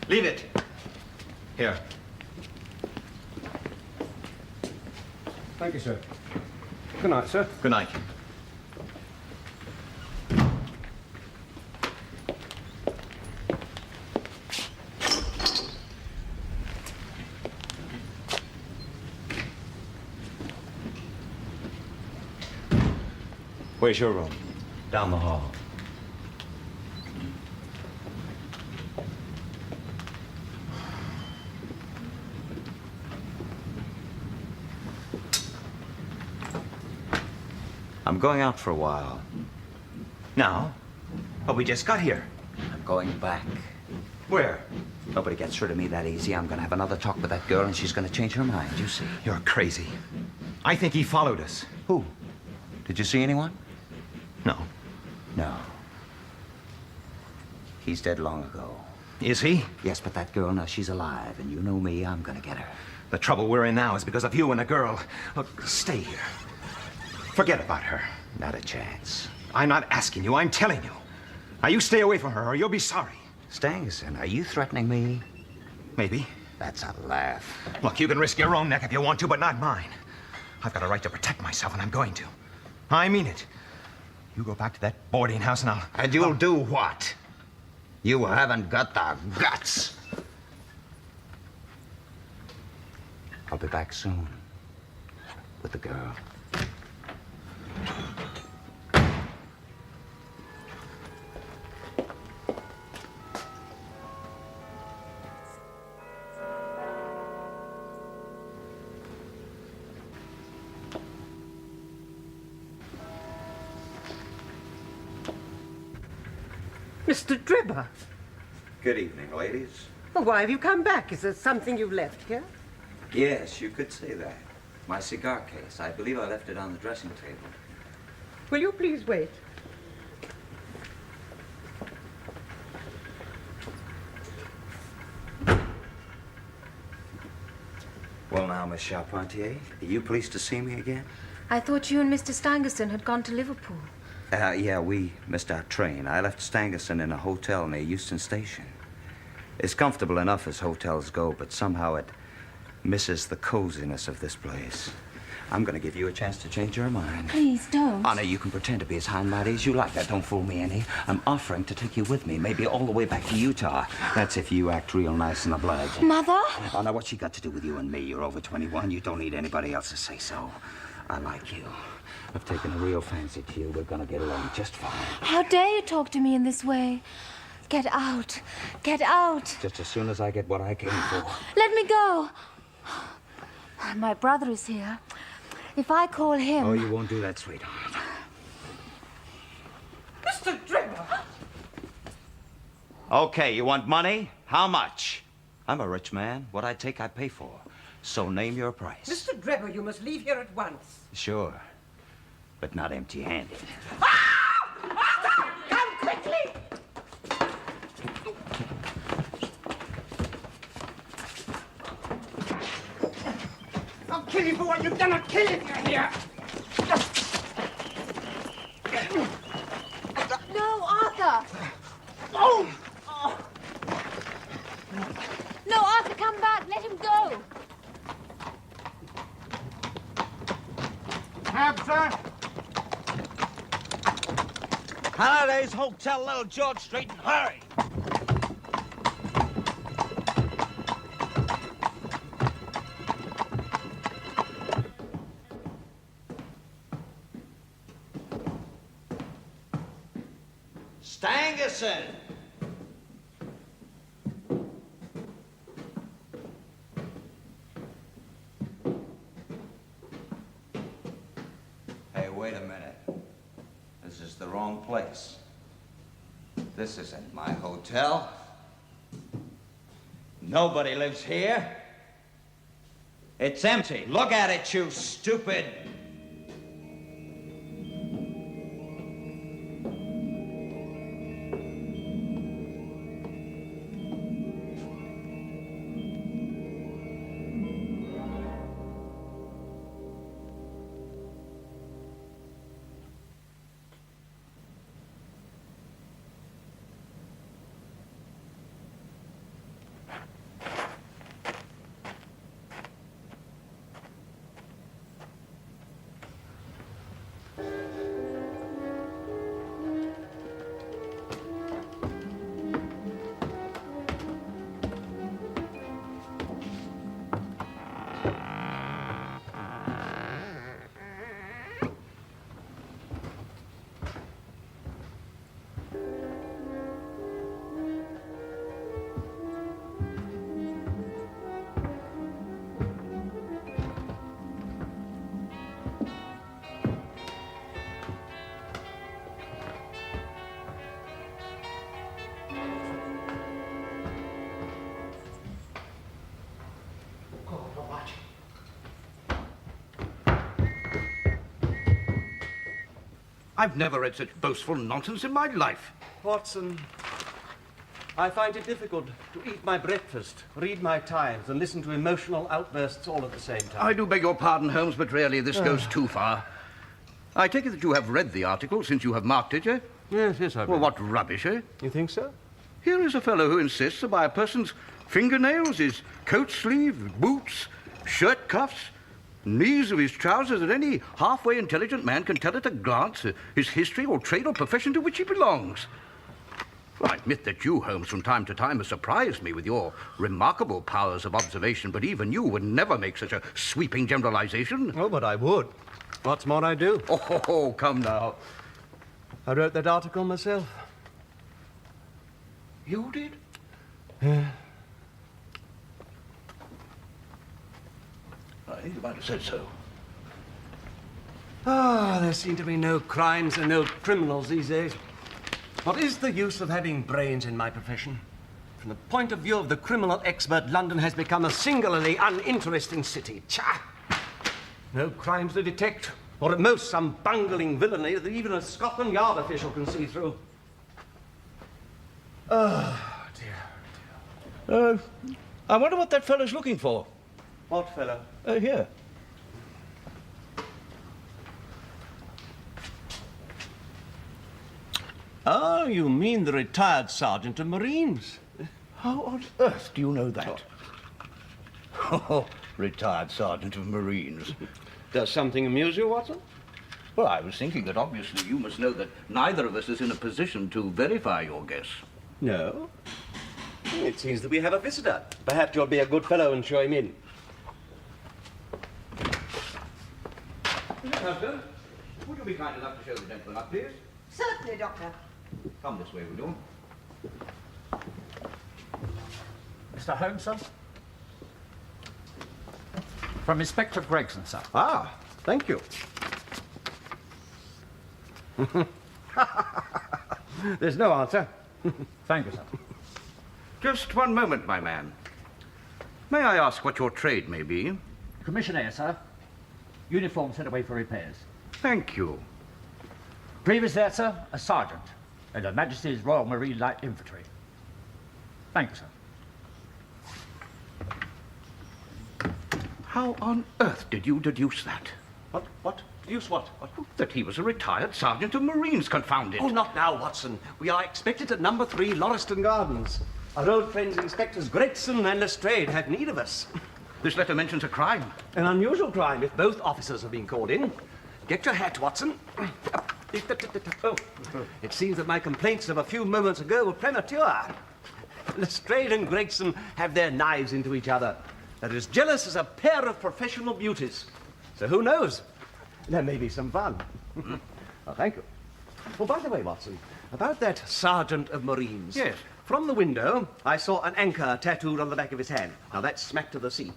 Leave it. Here. Thank you, sir. Good night, sir. Good night. Where's your room? Down the hall. I'm going out for a while. Now? But we just got here. I'm going back. Where? Nobody gets rid of me that easy. I'm gonna have another talk with that girl and she's gonna change her mind, you see. You're crazy. I think he followed us. Who? Did you see anyone? No. No. He's dead long ago. Is he? Yes, but that girl, now she's alive, and you know me, I'm gonna get her. The trouble we're in now is because of you and the girl. Look, stay here. Forget about her. Not a chance. I'm not asking you, I'm telling you. Now you stay away from her or you'll be sorry. Stangerson, are you threatening me? Maybe. That's a laugh. Look, you can risk your own neck if you want to, but not mine. I've got a right to protect myself, and I'm going to. I mean it. You go back to that boarding house and I'll... And you'll do what? You haven't got the guts. I'll be back soon. With the girl. Mr. Drebber. Good evening, ladies. Well, why have you come back? Is there something you left here? Yes, you could say that. My cigar case. I believe I left it on the dressing table. Will you please wait? Well, now, Miss Charpentier, are you pleased to see me again? I thought you and Mr. Stangerson had gone to Liverpool. Yeah, we missed our train. I left Stangerson in a hotel near Euston Station. It's comfortable enough as hotels go, but somehow it misses the coziness of this place. I'm going to give you a chance to change your mind. Please don't. Honor, you can pretend to be as high-mighty as you like. That don't fool me any. I'm offering to take you with me, maybe all the way back to Utah. That's if you act real nice and obliging. Mother? Oh, now, what's she got to do with you and me? You're over 21. You don't need anybody else to say so. I like you. I've taken a real fancy to you. We're going to get along just fine. How dare you talk to me in this way? Get out. Get out. Just as soon as I get what I came for. Let me go. My brother is here. If I call him... Oh, you won't do that, sweetheart. Mr. Drebber! Okay, you want money? How much? I'm a rich man. What I take, I pay for. So name your price. Mr. Drebber, you must leave here at once. Sure. But not empty-handed. Arthur! Come quickly! kill you for what you've done. I'll kill you if you're here. No, Arthur! Oh! No, Arthur, come back. Let him go. Cab, sir. Halliday's Hotel, Little George Street, and hurry! Stangerson! Hey, wait a minute. This is the wrong place. This isn't my hotel. Nobody lives here. It's empty. Look at it, you stupid. I've never read such boastful nonsense in my life. Watson, I find it difficult to eat my breakfast, read my Times, and listen to emotional outbursts all at the same time. I do beg your pardon, Holmes, but really this goes too far. I take it that you have read the article since you have marked it, eh? Yes, I've Well, read what rubbish, eh? it. You think so? Here is a fellow who insists that by a person's fingernails, his coat sleeve, boots, shirt cuffs, knees of his trousers, that any halfway intelligent man can tell at a glance his history or trade or profession to which he belongs. Well, I admit that you, Holmes, from time to time have surprised me with your remarkable powers of observation, but even you would never make such a sweeping generalization. Oh, but I would. What's more, I do. Oh, come now. I wrote that article myself. You did? I think you might have said so. There seem to be no crimes and no criminals these days. What is the use of having brains in my profession? From the point of view of the criminal expert, London has become a singularly uninteresting city. Cha! No crimes to detect, or at most some bungling villainy that even a Scotland Yard official can see through. Oh, dear. I wonder what that fellow's looking for. What fellow? Here. Oh, you mean the retired sergeant of Marines. How on earth do you know that? Oh, retired sergeant of Marines. Does something amuse you, Watson? Well, I was thinking that obviously you must know that neither of us is in a position to verify your guess. No. It seems that we have a visitor. Perhaps you'll be a good fellow and show him in. Husband, would you be kind enough to show the gentleman up, please? Certainly, Doctor. Come this way, will you? Mr. Holmes, sir? From Inspector Gregson, sir. Ah, thank you. There's no answer. Thank you, sir. Just one moment, my man. May I ask what your trade may be? Commissioner, sir. Uniform sent away for repairs. Thank you. Previous there, sir, a sergeant in Her Majesty's Royal Marine Light Infantry. Thank you, sir. How on earth did you deduce that? What? Deduce what? That he was a retired sergeant of Marines, confound it. Oh, not now, Watson. We are expected at number 3, Lauriston Gardens. Our old friends Inspectors Gregson and Lestrade have need of us. This letter mentions a crime. An unusual crime if both officers have been called in. Get your hat, Watson. Oh, it seems that my complaints of a few moments ago were premature. Lestrade and Gregson have their knives into each other. They're as jealous as a pair of professional beauties. So who knows? There may be some fun. Oh, thank you. Oh, by the way, Watson, about that sergeant of Marines. Yes. From the window, I saw an anchor tattooed on the back of his hand. Now, that's smack to the sea.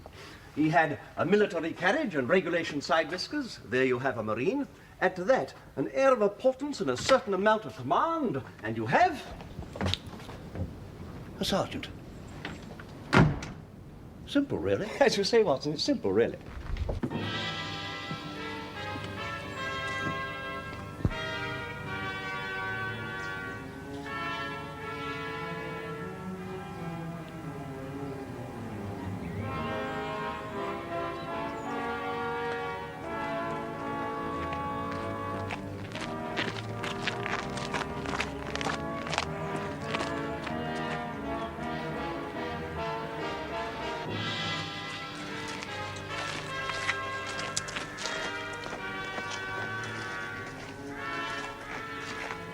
He had a military carriage and regulation side whiskers. There you have a Marine. Add to that an air of importance and a certain amount of command, and you have... A sergeant. Simple, really. As you say, Watson, it's simple, really.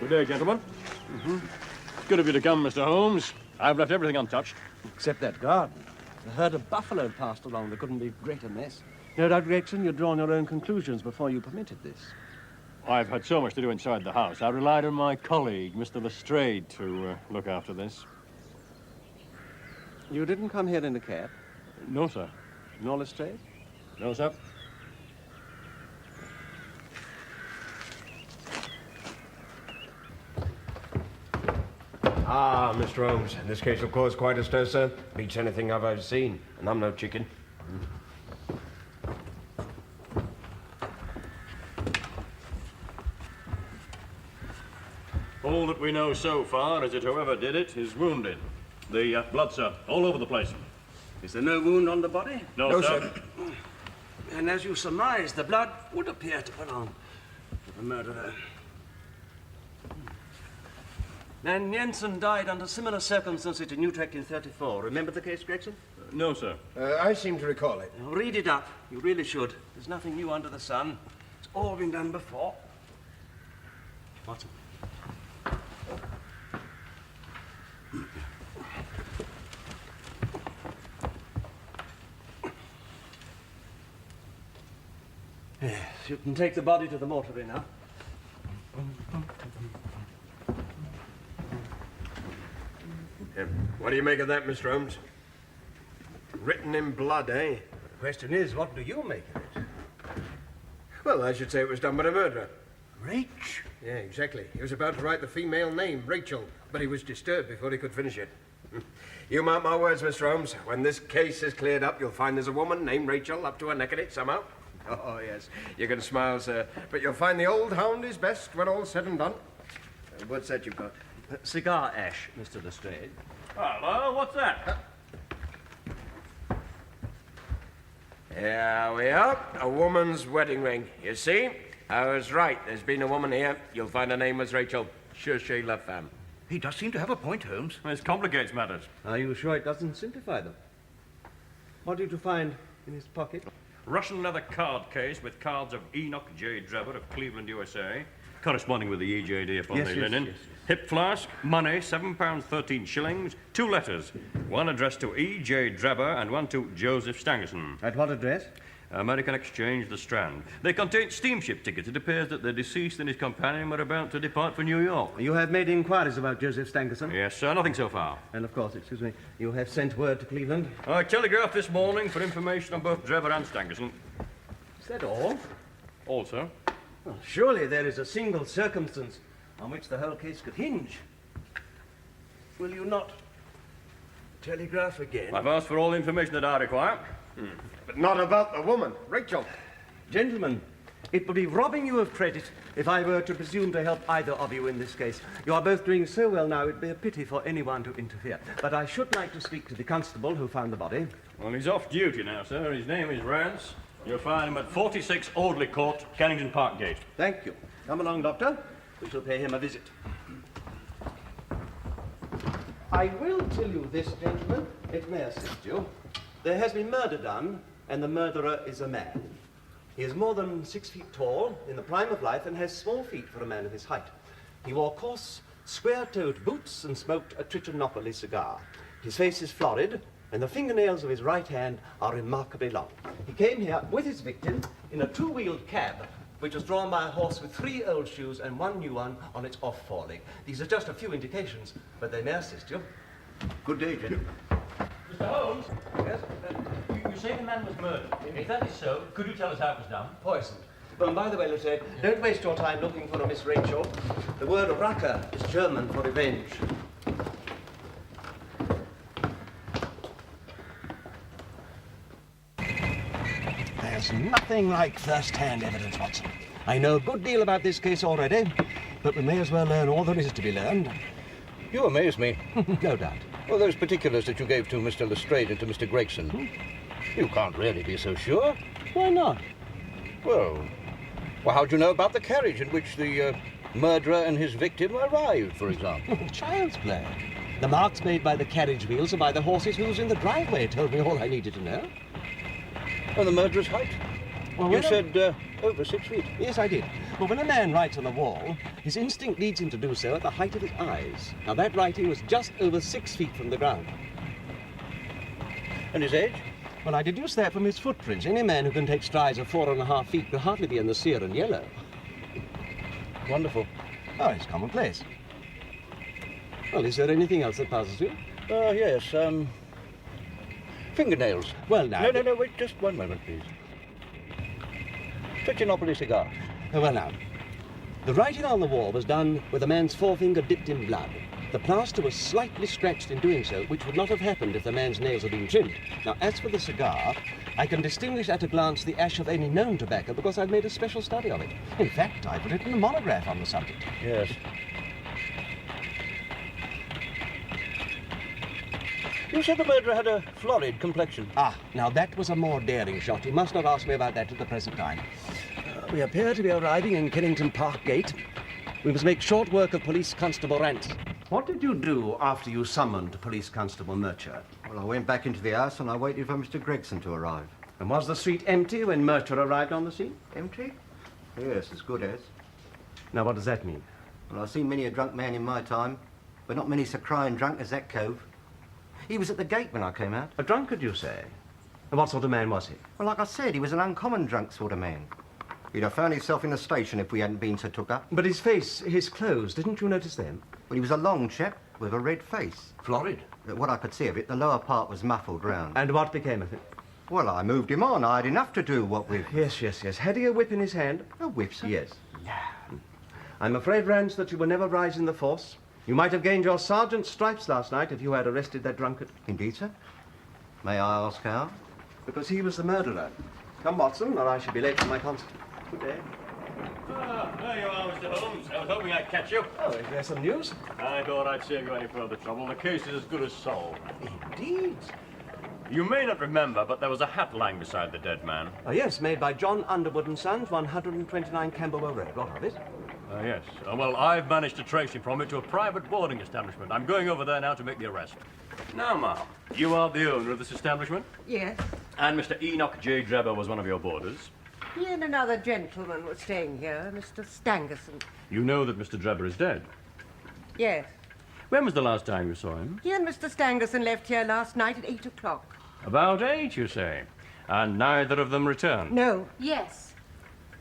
Good day, gentlemen. Good of you to come, Mr. Holmes. I've left everything untouched. Except that garden. A herd of buffalo passed along. There couldn't be a greater mess. No doubt, Gregson, you'd drawn your own conclusions before you permitted this. I've had so much to do inside the house. I relied on my colleague, Mr. Lestrade, to look after this. You didn't come here in a cab? No, sir. Nor Lestrade? No, sir. Ah, Mr. Holmes, this case will cause quite a stir, sir. Beats anything I've ever seen, and I'm no chicken. All that we know so far is that whoever did it is wounded. The blood, sir, all over the place. Is there no wound on the body? No, sir. And as you surmise, the blood would appear to belong to the murderer. And Jensen died under similar circumstances in Utrecht in '34. Remember the case, Gregson? No, sir. I seem to recall it. Now, read it up. You really should. There's nothing new under the sun. It's all been done before. Watson. Yes, you can take the body to the mortuary now. What do you make of that, Mr. Holmes? Written in blood, eh? The question is, what do you make of it? Well, I should say it was done by a murderer. Rach? Yeah, exactly. He was about to write the female name, Rachel, but he was disturbed before he could finish it. You mark my words, Mr. Holmes. When this case is cleared up, you'll find there's a woman named Rachel up to her neck in it somehow. Oh, yes. You can smile, sir. But you'll find the old hound is best when all's said and done. What's that you've got? Cigar ash, Mr. Lestrade. Hello, what's that? Here we are. A woman's wedding ring. You see? I was right. There's been a woman here. You'll find her name was Rachel. Cherchez la femme. He does seem to have a point, Holmes. This complicates matters. Are you sure it doesn't simplify them? What did you find in his pocket? Russian leather card case with cards of Enoch J. Drebber of Cleveland, USA, corresponding with the EJD upon the linen. Yes. Hip flask, money, £7.13, 2 letters. One addressed to E.J. Drebber and one to Joseph Stangerson. At what address? American Exchange, The Strand. They contain steamship tickets. It appears that the deceased and his companion were about to depart for New York. You have made inquiries about Joseph Stangerson? Yes, sir. Nothing so far. And of course, excuse me, you have sent word to Cleveland? I telegraphed this morning for information on both Drebber and Stangerson. Is that all? Also, Well, surely there is a single circumstance on which the whole case could hinge. Will you not telegraph again? I've asked for all the information that I require. But not about the woman, Rachel. Gentlemen, it would be robbing you of credit if I were to presume to help either of you in this case. You are both doing so well now, it'd be a pity for anyone to interfere. But I should like to speak to the constable who found the body. Well, he's off duty now, sir. His name is Rance. You'll find him at 46 Audley Court, Kennington Park Gate. Thank you. Come along, Doctor. We shall pay him a visit. I will tell you this, gentlemen. It may assist you. There has been murder done, and the murderer is a man. He is more than 6 feet tall, in the prime of life, and has small feet for a man of his height. He wore coarse, square-toed boots and smoked a Trichinopoly cigar. His face is florid, and the fingernails of his right hand are remarkably long. He came here with his victim in a two-wheeled cab, which was drawn by a horse with 3 old shoes and 1 new one on its off foreleg. These are just a few indications, but they may assist you. Good day, gentlemen. Mr. Holmes, Yes? you say the man was murdered. If that is so, could you tell us how it was done? Poisoned. Well, and by the way, Lieutenant, don't waste your time looking for a Miss Rachel. The word Rache is German for revenge. There's nothing like first-hand evidence, Watson. I know a good deal about this case already, but we may as well learn all there is to be learned. You amaze me. No doubt. Well, those particulars that you gave to Mr. Lestrade and to Mr. Gregson, you can't really be so sure. Why not? Well, how do you know about the carriage in which the murderer and his victim arrived, for example? Child's play. The marks made by the carriage wheels and by the horse's hooves in the driveway told me all I needed to know. And the murderer's height? Well, You said over 6 feet. Yes, I did. Well, when a man writes on the wall, his instinct leads him to do so at the height of his eyes. Now, that writing was just over 6 feet from the ground. And his age? Well, I deduced that from his footprints. Any man who can take strides of 4.5 feet could hardly be in the sear and yellow. Wonderful. Oh, it's commonplace. Well, is there anything else that puzzles you? Yes, fingernails. Well, now... No, wait, just one moment, please. Trichinopoly cigar. Well, now, the writing on the wall was done with a man's forefinger dipped in blood. The plaster was slightly scratched in doing so, which would not have happened if the man's nails had been trimmed. Now, as for the cigar, I can distinguish at a glance the ash of any known tobacco because I've made a special study of it. In fact, I've written a monograph on the subject. Yes. You said the murderer had a florid complexion. Ah, now that was a more daring shot. You must not ask me about that at the present time. We appear to be arriving in Kennington Park Gate. We must make short work of Police Constable Rance. What did you do after you summoned Police Constable Murcher? Well, I went back into the house and I waited for Mr. Gregson to arrive. And was the street empty when Murcher arrived on the scene? Empty? Yes, as good as. Now, what does that mean? Well, I've seen many a drunk man in my time, but not many so crying drunk as that cove. He was at the gate when I came out. A drunkard, you say? And what sort of man was he? Well, like I said, he was an uncommon drunk sort of man. He'd have found himself in the station if we hadn't been so took up. But his face, his clothes, didn't you notice them? Well, he was a long chap with a red face. Florid. What I could see of it, the lower part was muffled round. And what became of it? Well, I moved him on. I had enough to do, what with... Yes. Had he a whip in his hand? A whip, sir? Yes. I'm afraid, Rance, that you will never rise in the force. You might have gained your sergeant's stripes last night if you had arrested that drunkard. Indeed, sir. May I ask how? Because he was the murderer. Come, Watson, or I shall be late for my concert. Good day. Ah, there you are, Mr. Holmes. I was hoping I'd catch you. Oh, is there some news? I thought I'd save you any further trouble. The case is as good as solved. Indeed. You may not remember, but there was a hat lying beside the dead man. Oh, yes, made by John Underwood and Sons, 129 Camberwell Road. What of it? Yes. Well, I've managed to trace him from it to a private boarding establishment. I'm going over there now to make the arrest. Now, ma'am, you are the owner of this establishment? Yes. And Mr. Enoch J. Drebber was one of your boarders? He and another gentleman were staying here, Mr. Stangerson. You know that Mr. Drebber is dead? Yes. When was the last time you saw him? He and Mr. Stangerson left here last night at 8 o'clock. About 8, you say? And neither of them returned? No. Yes.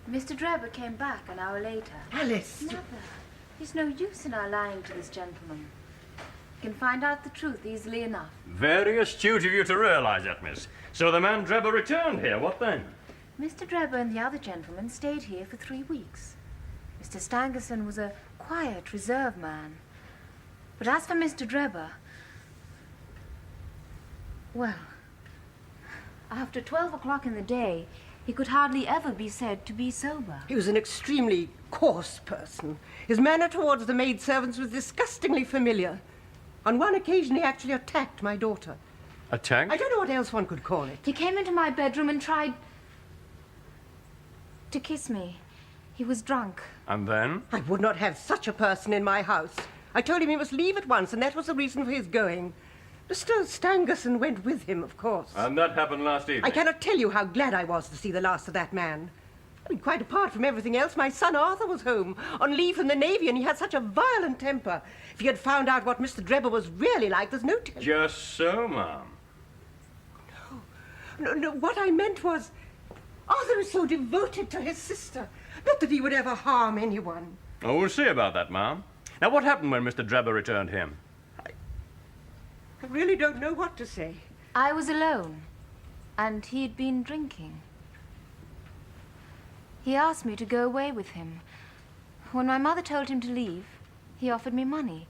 Mr. Drebber came back an hour later. Alice! Mother, there's no use in our lying to this gentleman. You can find out the truth easily enough. Very astute of you to realize that, miss. So the man Drebber returned here. What then? Mr. Drebber and the other gentleman stayed here for 3 weeks. Mr. Stangerson was a quiet, reserved man. But as for Mr. Drebber, well, after 12 o'clock in the day, he could hardly ever be said to be sober. He was an extremely coarse person. His manner towards the maidservants was disgustingly familiar. On one occasion, he actually attacked my daughter. Attacked? I don't know what else one could call it. He came into my bedroom and tried to kiss me. He was drunk. And then? I would not have such a person in my house. I told him he must leave at once, and that was the reason for his going. Mr. Stangerson went with him, of course. And that happened last evening? I cannot tell you how glad I was to see the last of that man. I mean, quite apart from everything else, my son Arthur was home on leave from the Navy, and he had such a violent temper. If he had found out what Mr. Drebber was really like, there's no telling. Just so, Ma'am. No, what I meant was, Arthur is so devoted to his sister. Not that he would ever harm anyone. Oh, we'll see about that, Ma'am. Now, what happened when Mr. Drebber returned him? I really don't know what to say. I was alone, and he'd been drinking. He asked me to go away with him. When my mother told him to leave, he offered me money.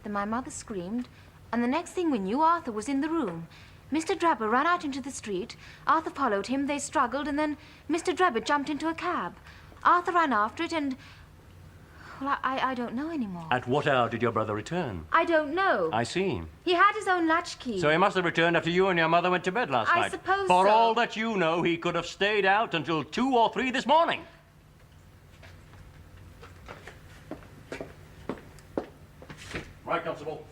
Then my mother screamed, and the next thing we knew, Arthur was in the room. Mr. Drebber ran out into the street. Arthur followed him. They struggled, and then Mr. Drebber jumped into a cab. Arthur ran after it, and... well, I don't know anymore. At what hour did your brother return? I don't know. I see. He had his own latchkey. So he must have returned after you and your mother went to bed last night. I suppose For so. all that you know, he could have stayed out until 2 or 3 this morning. Right, Constable.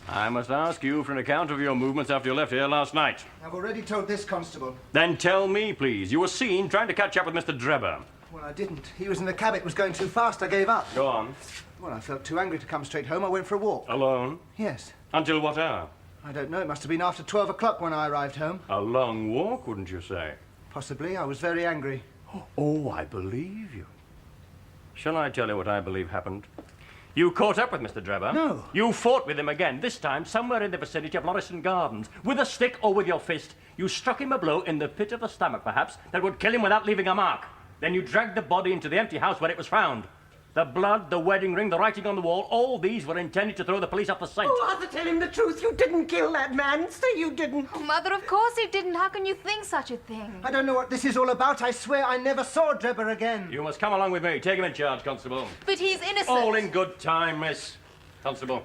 I must ask you for an account of your movements after you left here last night. I've already told this constable. Then tell me, please. You were seen trying to catch up with Mr. Drebber. Well, I didn't. He was in the cab. It was going too fast. I gave up. Go on. Well, I felt too angry to come straight home. I went for a walk. Alone? Yes. Until what hour? I don't know. It must have been after 12 o'clock when I arrived home. A long walk, wouldn't you say? Possibly. I was very angry. Oh, I believe you. Shall I tell you what I believe happened? You caught up with Mr. Drebber. No. You fought with him again, this time somewhere in the vicinity of Lauriston Gardens. With a stick or with your fist. You struck him a blow in the pit of the stomach, perhaps, that would kill him without leaving a mark. Then you dragged the body into the empty house where it was found. The blood, the wedding ring, the writing on the wall, all these were intended to throw the police off the scent. Oh, Arthur, tell him the truth. You didn't kill that man. Say you didn't. Oh, Mother, of course he didn't. How can you think such a thing? I don't know what this is all about. I swear I never saw Drebber again. You must come along with me. Take him in charge, Constable. But he's innocent. All in good time, miss. Constable.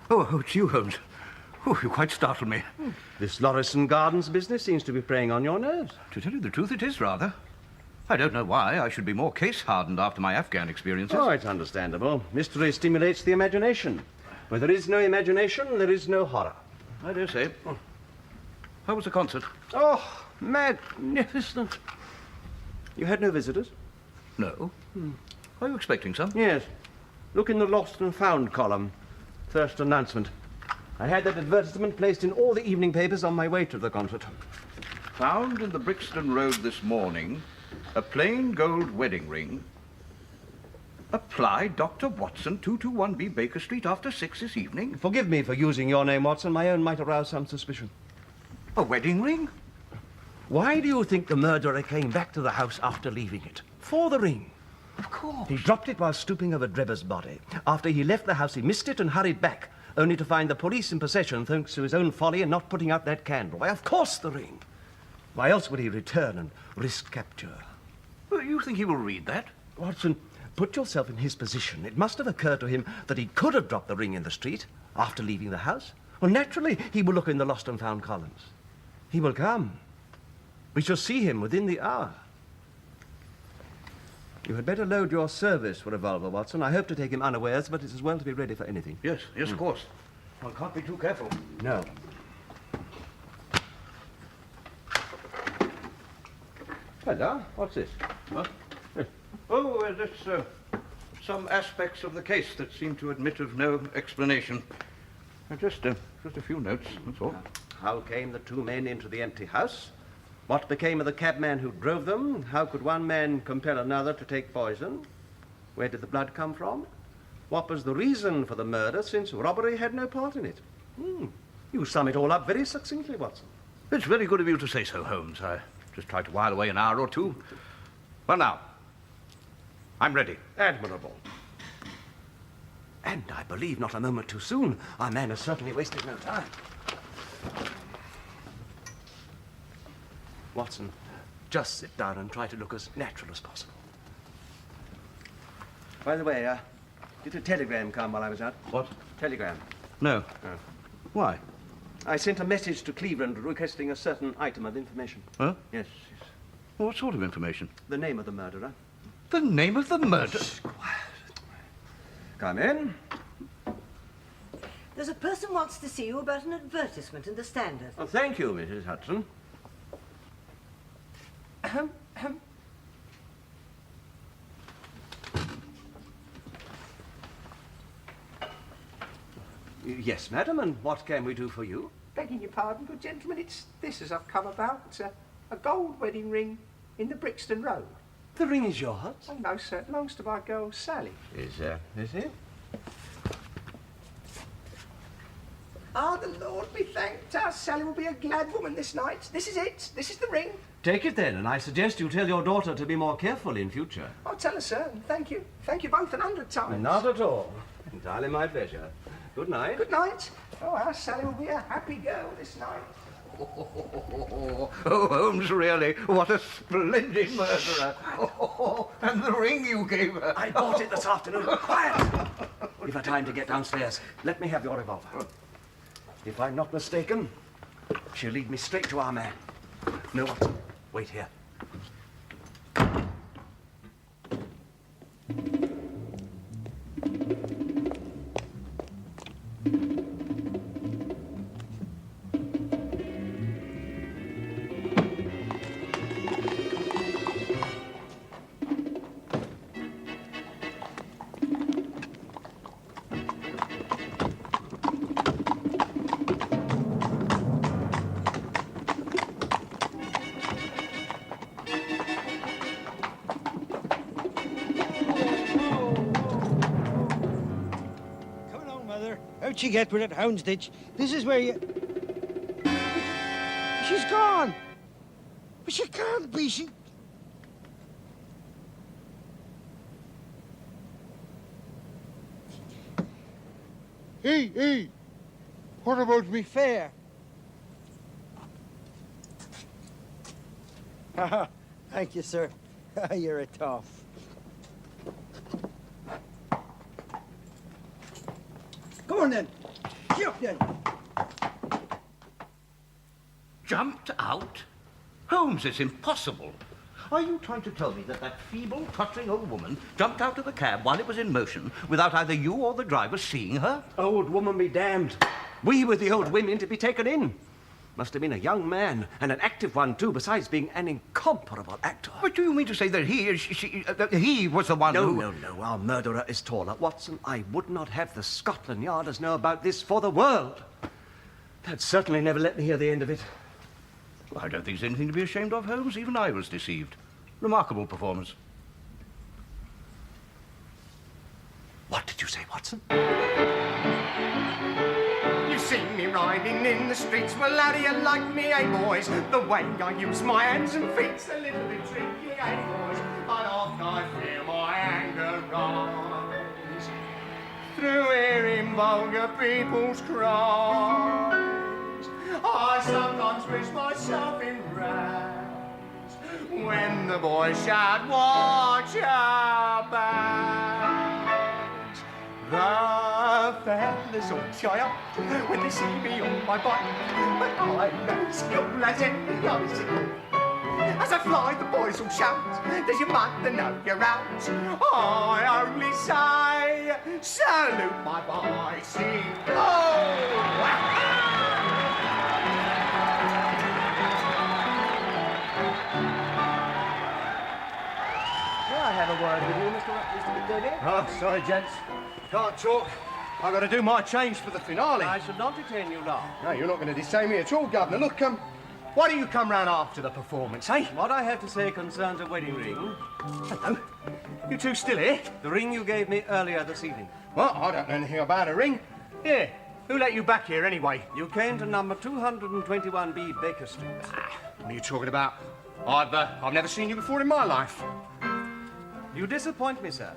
Oh, it's you, Holmes. Oh, you quite startled me. This Lauriston Gardens business seems to be preying on your nerves. To tell you the truth, it is rather. I don't know why I should be more case-hardened after my Afghan experiences. Oh, it's understandable. Mystery stimulates the imagination. Where there is no imagination, there is no horror. I dare say. Oh. How was the concert? Oh, magnificent. You had no visitors? No. Are you expecting some? Yes. Look in the Lost and Found column. First announcement. I had that advertisement placed in all the evening papers on my way to the concert. Found in the Brixton Road this morning, a plain gold wedding ring. Apply Dr. Watson, 221B Baker Street, after 6 this evening. Forgive me for using your name, Watson. My own might arouse some suspicion. A wedding ring? Why do you think the murderer came back to the house after leaving it? For the ring. Of course. He dropped it while stooping over Drebber's body. After he left the house, he missed it and hurried back, only to find the police in possession thanks to his own folly in not putting out that candle. Why, of course, the ring. Why else would he return and risk capture? Well, you think he will read that? Watson, put yourself in his position. It must have occurred to him that he could have dropped the ring in the street after leaving the house. Well, naturally, he will look in the Lost and Found columns. He will come. We shall see him within the hour. You had better load your service revolver, Watson. I hope to take him unawares, but it's as well to be ready for anything. Yes, of course. One can't be too careful. No. Hello, what's this? What? Oh, that's some aspects of the case that seem to admit of no explanation. Just a few notes, that's all. How came the two men into the empty house? What became of the cabman who drove them? How could one man compel another to take poison? Where did the blood come from? What was the reason for the murder, since robbery had no part in it? You sum it all up very succinctly, Watson. It's very good of you to say so, Holmes. I just tried to while away an hour or two. Well, now, I'm ready. Admirable. And I believe not a moment too soon. Our man has certainly wasted no time. Watson, just sit down and try to look as natural as possible. By the way, did a telegram come while I was out? What? Telegram. No. Oh. Why? I sent a message to Cleveland requesting a certain item of information. Huh? Yes. Well, what sort of information? The name of the murderer. The name of the murder? Come in. There's a person wants to see you about an advertisement in the Standard. Oh, thank you, Mrs. Hudson. Yes, madam, and what can we do for you? Begging your pardon, good gentlemen, it's this as I've come about. It's a gold wedding ring in the Brixton Road. The ring is yours? Oh, no, sir. It belongs to my girl, Sally. Is it? Ah, the Lord be thanked. Our Sally will be a glad woman this night. This is it. This is the ring. Take it then, and I suggest you tell your daughter to be more careful in future. I'll tell her, sir, and thank you. Thank you both 100 times. Not at all. Entirely my pleasure. Good night. Good night. Oh, our Sally will be a happy girl this night. Oh, Holmes, really, what a splendid murderer. And the ring you gave her. I bought it this afternoon. Quiet! Give her time to get downstairs. Let me have your revolver. If I'm not mistaken, she'll lead me straight to our man. No, Watson, wait here. How'd she get with it, Houndsditch? This is where you... She's gone! But she can't be, she... Hey! What about me fare? Thank you, sir. You're a toff. Go on, then. Get up, then. Jumped out? Holmes, it's impossible. Are you trying to tell me that that feeble, tottering old woman jumped out of the cab while it was in motion without either you or the driver seeing her? Old woman be damned. We were the old women to be taken in. Must have been a young man, and an active one, too, besides being an incomparable actor. But do you mean to say that he was the one who... No. Our murderer is taller. Watson, I would not have the Scotland Yarders know about this for the world. They'd certainly never let me hear the end of it. Well, I don't think there's anything to be ashamed of, Holmes. Even I was deceived. Remarkable performance. What did you say, Watson? You've seen me riding in the streets. Well, how do you like me, eh, boys? The way I use my hands and feet's a little bit tricky, eh, boys? But oft I feel my anger rise through hearing vulgar people's cries. I sometimes wish myself in rags when the boys shout, "Watch your bags!" The fellas all shy up when they see me on my bike, but I'm as cool as any icicle. As I fly, the boys all shout, "Does your mother know you're out?" I only say, "Salute my bicycle!" I have a word with you, Mr. McDonough. Oh, sorry, gents. Can't talk. I've got to do my change for the finale. I shall not detain you long. No, you're not going to detain me at all, Governor. Look, why don't you come round after the performance, eh? What I have to say concerns a wedding ring. Hello. You two still here? The ring you gave me earlier this evening. Well, I don't know anything about a ring. Here, who let you back here anyway? You came to number 221B Baker Street. What are you talking about? I've never seen you before in my life. You disappoint me, sir.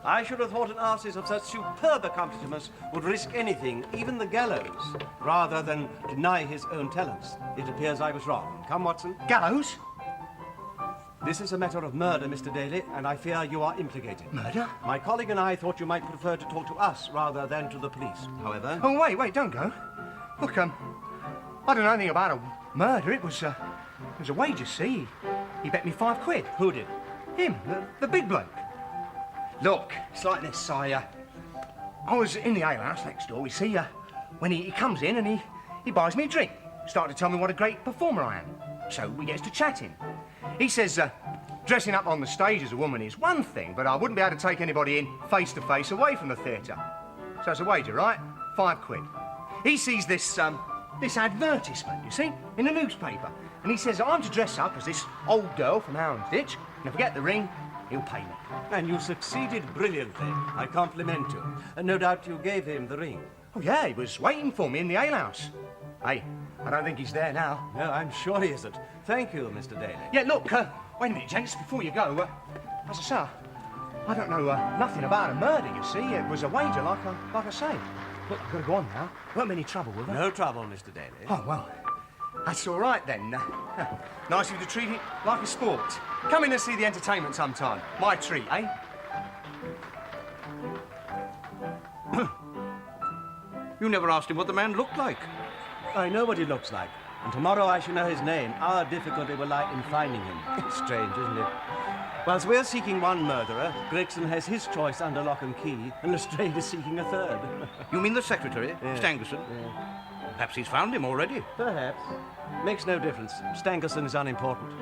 I should have thought an artist of such superb accomplishments would risk anything, even the gallows, rather than deny his own talents. It appears I was wrong. Come, Watson. Gallows? This is a matter of murder, Mr. Daly, and I fear you are implicated. Murder? My colleague and I thought you might prefer to talk to us rather than to the police. However... Oh, wait, don't go. Look, I don't know anything about a murder. It was a wager, see? He bet me £5. Who did? Him, the big bloke. Look, it's like this. I was in the alehouse next door. We see, when he comes in and he buys me a drink. Started to tell me what a great performer I am. So we gets to chatting. He says, dressing up on the stage as a woman is one thing, but I wouldn't be able to take anybody in face to face away from the theatre. So it's a wager, right? £5. He sees this advertisement, you see, in the newspaper. And he says I'm to dress up as this old girl from Houndsditch, and if I get the ring, he'll pay me. And you succeeded brilliantly. I compliment you. And no doubt you gave him the ring. Oh, yeah, he was waiting for me in the alehouse. Hey, I don't think he's there now. No, I'm sure he isn't. Thank you, Mr. Daly. Yeah, look, wait a minute, gents, before you go. As I say, I don't know nothing about a murder, you see. It was a wager, like I say. Look, I've got to go on now. Won't be any trouble, will there? No trouble, Mr. Daly. Oh, well, that's all right then. Nice of you to treat it like a sport. Come in and see the entertainment sometime. My treat, eh? You never asked him what the man looked like. I know what he looks like. And tomorrow I shall know his name. Our difficulty will lie in finding him. It's strange, isn't it? Whilst we're seeking one murderer, Gregson has his choice under lock and key, and Lestrade is seeking a third. You mean the secretary, Yeah. Stangerson? Yeah. Perhaps he's found him already. Perhaps. Makes no difference. Stangerson is unimportant.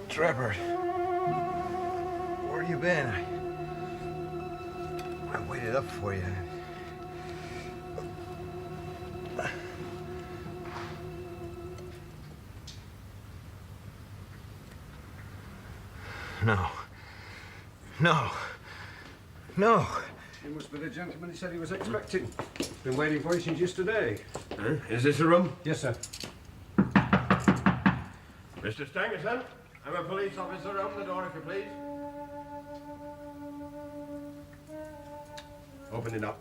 Trevor, where you been? I waited up for you. No. He must be the gentleman he said he was expecting. Been waiting for you since yesterday. Huh? Is this a room? Yes, sir. Mr. Stangerson, I'm a police officer. Open the door, if you please. Open it up.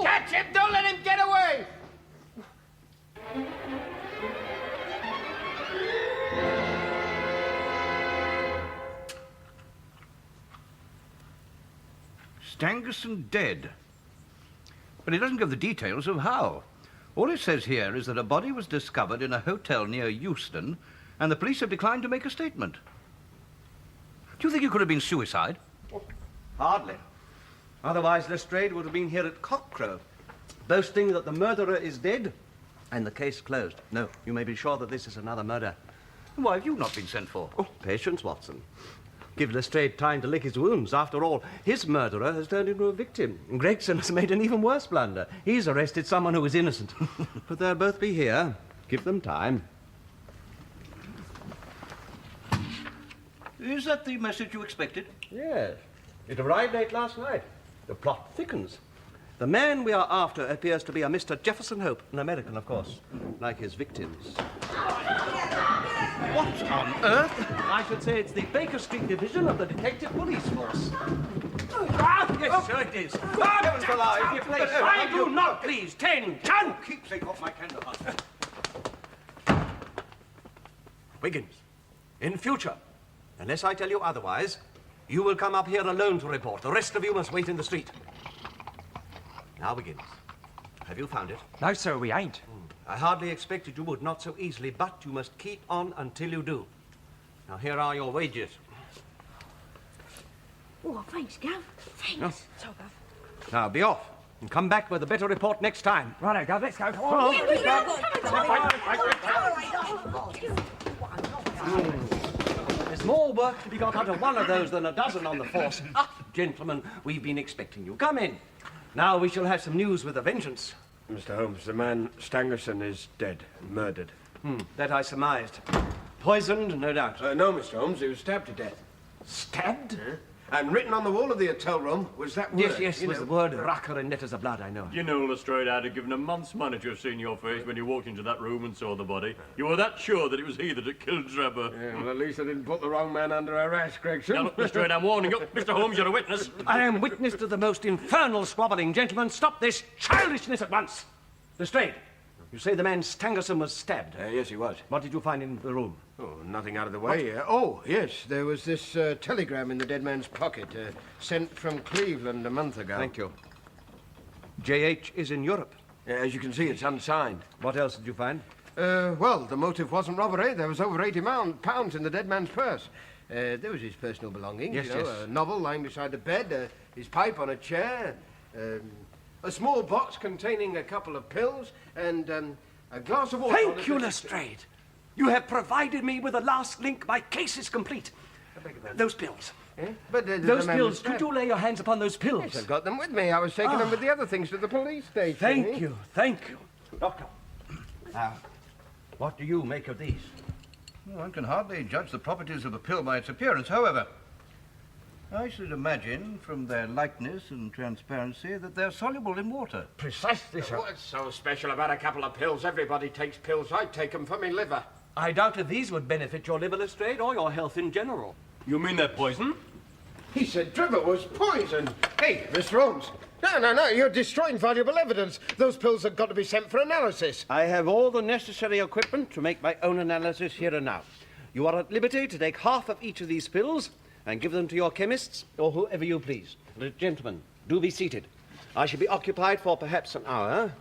Catch him! Don't let him get away! Stangerson dead. But he doesn't give the details of how. All it says here is that a body was discovered in a hotel near Euston, and the police have declined to make a statement. Do you think it could have been suicide? Hardly. Otherwise, Lestrade would have been here at cockcrow, boasting that the murderer is dead and the case closed. No, you may be sure that this is another murder. Why have you not been sent for? Oh, patience, Watson. Give Lestrade time to lick his wounds. After all, his murderer has turned into a victim. Gregson has made an even worse blunder. He's arrested someone who was innocent. But they'll both be here. Give them time. Is that the message you expected? Yes. It arrived late last night. The plot thickens. The man we are after appears to be a Mr. Jefferson Hope, an American, of course, like his victims. What on earth? I should say it's the Baker Street division of the Detective Police Force. Yes, sir, it is. Heavens alive, you place. I do not please. 10. Keep sick off my candlelight. Wiggins, in future, unless I tell you otherwise, you will come up here alone to report. The rest of you must wait in the street. Now, Wiggins, have you found it? No, sir, we ain't. I hardly expected you would, not so easily, but you must keep on until you do. Now, here are your wages. Oh, thanks, Gav. Thanks. No. So, Gav. Now, be off. And come back with a better report next time. Right, Gov, let's go. Come on. There's more work to be got out of one of those than a dozen on the force. Ah, gentlemen, we've been expecting you. Come in. Now we shall have some news with a vengeance. Mr. Holmes, the man Stangerson is dead, murdered. That I surmised. Poisoned, no doubt. No, Mr. Holmes, he was stabbed to death. Stabbed? And written on the wall of the hotel room was that word. Yes, it was the word Racker in letters of blood, I know. You know, Lestrade, I'd have given a month's money to have seen your face when you walked into that room and saw the body. You were that sure that it was he that had killed Drebber. Yeah, well, at least I didn't put the wrong man under arrest, Gregson. Now, look, Lestrade, I'm warning you. Mr. Holmes, you're a witness. I am witness to the most infernal squabbling. Gentlemen, stop this childishness at once. Lestrade, you say the man Stangerson was stabbed? Yes, he was. What did you find in the room? Oh, nothing out of the way. Oh, yes, there was this telegram in the dead man's pocket, sent from Cleveland a month ago. Thank you. J.H. is in Europe. As you can see, it's unsigned. What else did you find? Well, the motive wasn't robbery. There was over £80 in the dead man's purse. There was his personal belongings, Yes, you know, yes. a novel lying beside the bed, his pipe on a chair, a small box containing a couple of pills, and a glass of water. Thank you, Lestrade. You have provided me with the last link. My case is complete. Those pills. Eh? But Those pills. Could you lay your hands upon those pills? Yes, I've got them with me. I was taking them with the other things to the police station. Thank you. Thank you. Doctor, now, what do you make of these? Well, one can hardly judge the properties of a pill by its appearance. However, I should imagine from their lightness and transparency that they're soluble in water. Precisely so. What's so special about a couple of pills? Everybody takes pills. I take them for me liver. I doubt if these would benefit your liver, Lestrade, or your health in general. You mean they're poison? He said Drebber was poisoned. Hey, Mr. Holmes. No, you're destroying valuable evidence. Those pills have got to be sent for analysis. I have all the necessary equipment to make my own analysis here and now. You are at liberty to take half of each of these pills and give them to your chemists or whoever you please. Gentlemen, do be seated. I shall be occupied for perhaps an hour.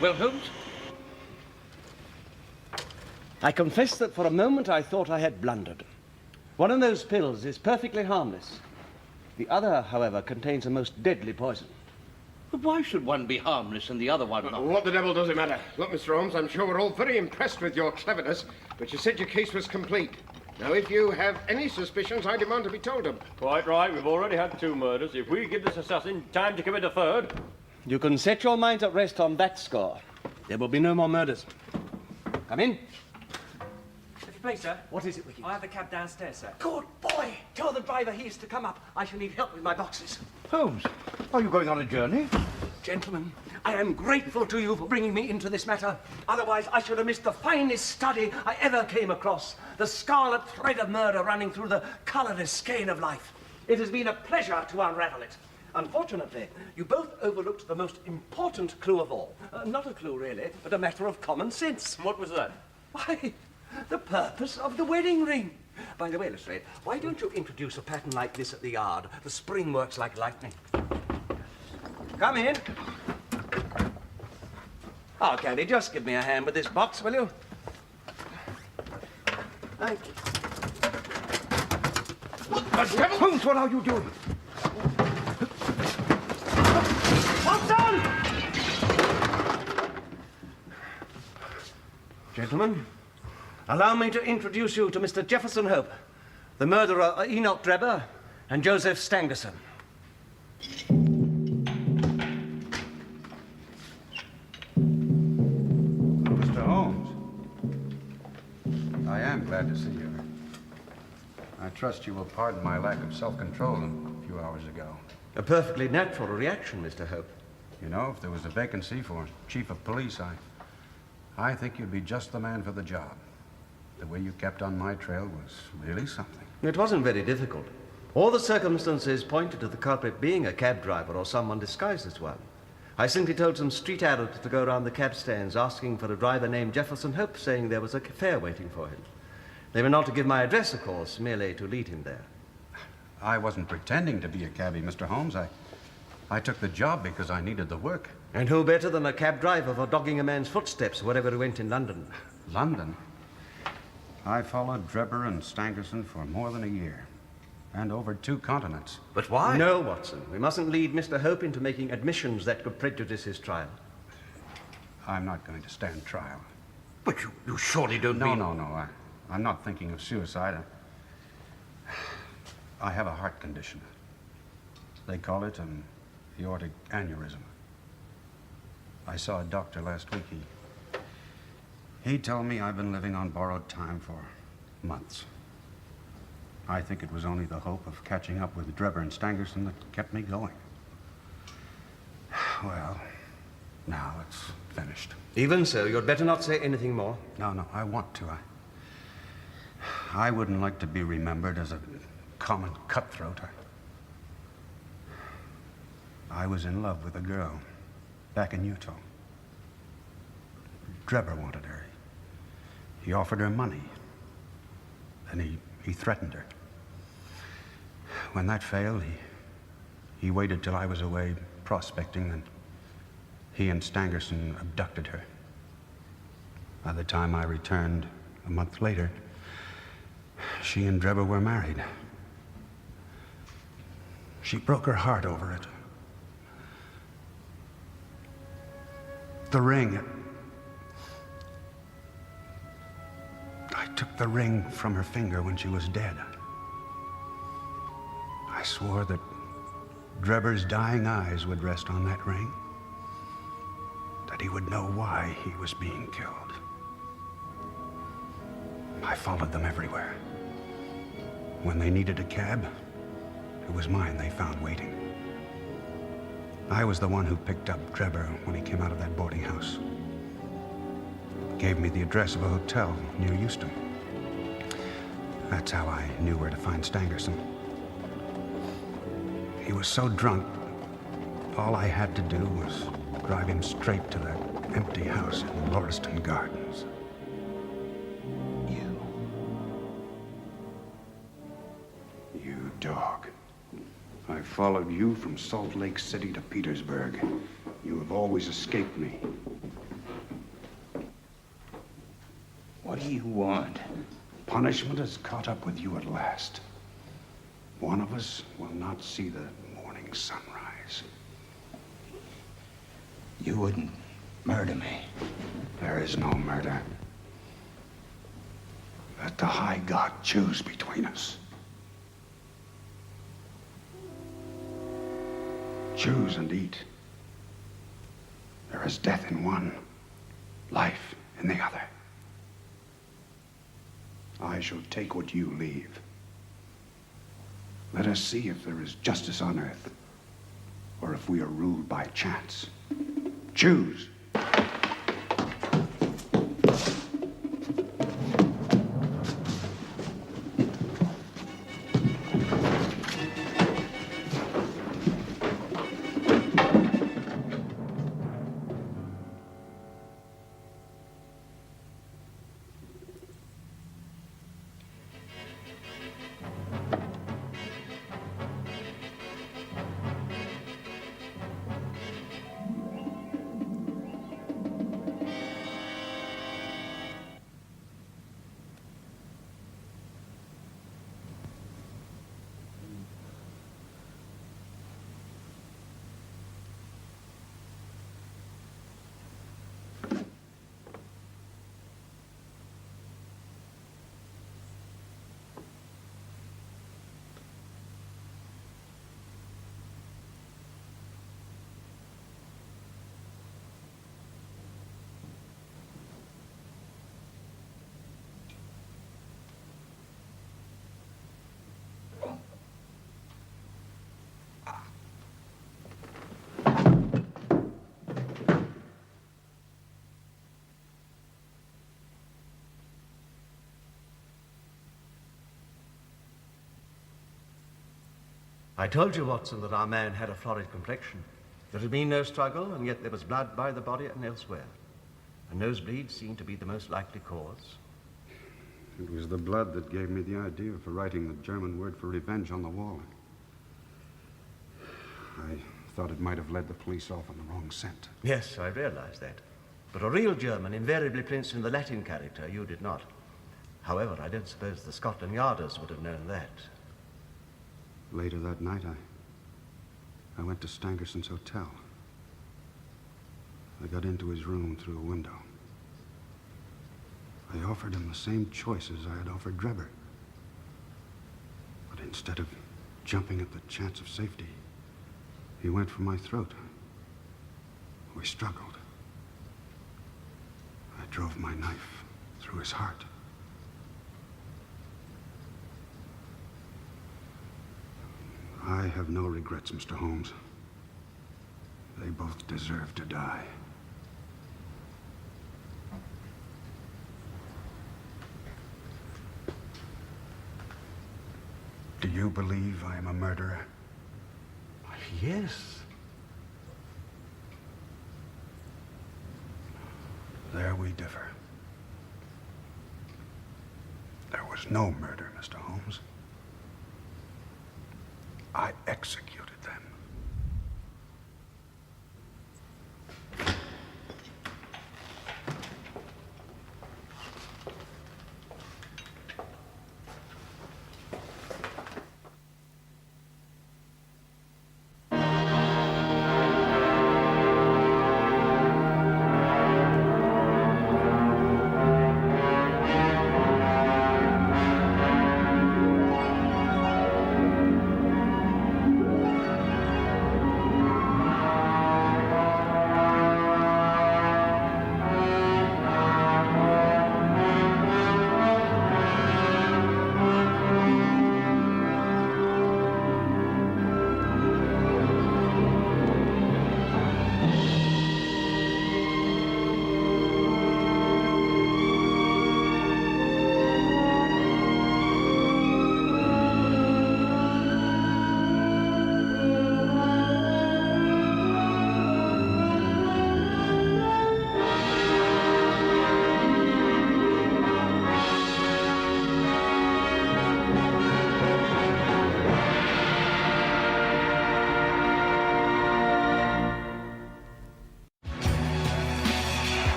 Well, Holmes? I confess that for a moment I thought I had blundered. One of those pills is perfectly harmless. The other, however, contains a most deadly poison. But why should one be harmless and the other one not? What the devil does it matter? Look, Mr. Holmes, I'm sure we're all very impressed with your cleverness, but you said your case was complete. Now, if you have any suspicions, I demand to be told them. Quite right. We've already had 2 murders. If we give this assassin time to commit a third... You can set your minds at rest on that score. There will be no more murders. Come in. If you please, sir. What is it, Wicked? I have the cab downstairs, sir. Good boy! Tell the driver he is to come up. I shall need help with my boxes. Holmes, are you going on a journey? Gentlemen, I am grateful to you for bringing me into this matter. Otherwise, I should have missed the finest study I ever came across. The scarlet thread of murder running through the colourless skein of life. It has been a pleasure to unravel it. Unfortunately, you both overlooked the most important clue of all. Not a clue, really, but a matter of common sense. What was that? Why, the purpose of the wedding ring. By the way, Lestrade, why don't you introduce a pattern like this at the yard? The spring works like lightning. Come in. Oh, Candy, just give me a hand with this box, will you? Thank you. But devil! Holmes, what are you doing? What's done? Gentlemen, allow me to introduce you to Mr. Jefferson Hope, the murderer Enoch Drebber and Joseph Stangerson. Mr. Holmes, I am glad to see you. I trust you will pardon my lack of self-control a few hours ago. A perfectly natural reaction, Mr. Hope. You know, if there was a vacancy for chief of police, I think you'd be just the man for the job. The way you kept on my trail was really something. It wasn't very difficult. All the circumstances pointed to the culprit being a cab driver or someone disguised as one. I simply told some street Arabs to go around the cab stands asking for a driver named Jefferson Hope, saying there was a fare waiting for him. They were not to give my address, of course, merely to lead him there. I wasn't pretending to be a cabbie, Mr. Holmes. I took the job because I needed the work. And who better than a cab driver for dogging a man's footsteps wherever he went in London? London? I followed Drebber and Stangerson for more than a year. And over 2 continents. But why? No, Watson. We mustn't lead Mr. Hope into making admissions that could prejudice his trial. I'm not going to stand trial. But you surely don't mean... No. I'm not thinking of suicide. I have a heart condition. They call it an aortic aneurysm. I saw a doctor last week. He told me I've been living on borrowed time for months. I think it was only the hope of catching up with Drebber and Stangerson that kept me going. Well, now it's finished. Even so, you'd better not say anything more. No, I want to. I wouldn't like to be remembered as a common cutthroat. I was in love with a girl back in Utah. Drebber wanted her. He offered her money. Then he threatened her. When that failed, he waited till I was away prospecting, and he and Stangerson abducted her. By the time I returned a month later, she and Drebber were married. She broke her heart over it. The ring. I took the ring from her finger when she was dead. I swore that Drebber's dying eyes would rest on that ring, that he would know why he was being killed. I followed them everywhere. When they needed a cab, it was mine they found waiting. I was the one who picked up Drebber when he came out of that boarding house. Gave me the address of a hotel near Euston. That's how I knew where to find Stangerson. He was so drunk, all I had to do was drive him straight to that empty house in Lauriston Gardens. You dog. I followed you from Salt Lake City to Petersburg. You have always escaped me. What do you want? Punishment has caught up with you at last. One of us will not see the morning sunrise. You wouldn't murder me. There is no murder. Let the High God choose between us. Choose and eat. There is death in one, life in the other. I shall take what you leave. Let us see if there is justice on earth, or if we are ruled by chance. Choose. I told you, Watson, that our man had a florid complexion. There had been no struggle, and yet there was blood by the body and elsewhere. A nosebleed seemed to be the most likely cause. It was the blood that gave me the idea for writing the German word for revenge on the wall. I thought it might have led the police off on the wrong scent. Yes, I realize that. But a real German invariably prints in the Latin character. You did not. However, I don't suppose the Scotland Yarders would have known that. Later that night, I went to Stangerson's hotel. I got into his room through a window. I offered him the same choices I had offered Drebber. But instead of jumping at the chance of safety, he went for my throat. We struggled. I drove my knife through his heart. I have no regrets, Mr. Holmes. They both deserve to die. Do you believe I am a murderer? Yes. There we differ. There was no murder, Mr. Holmes. I executed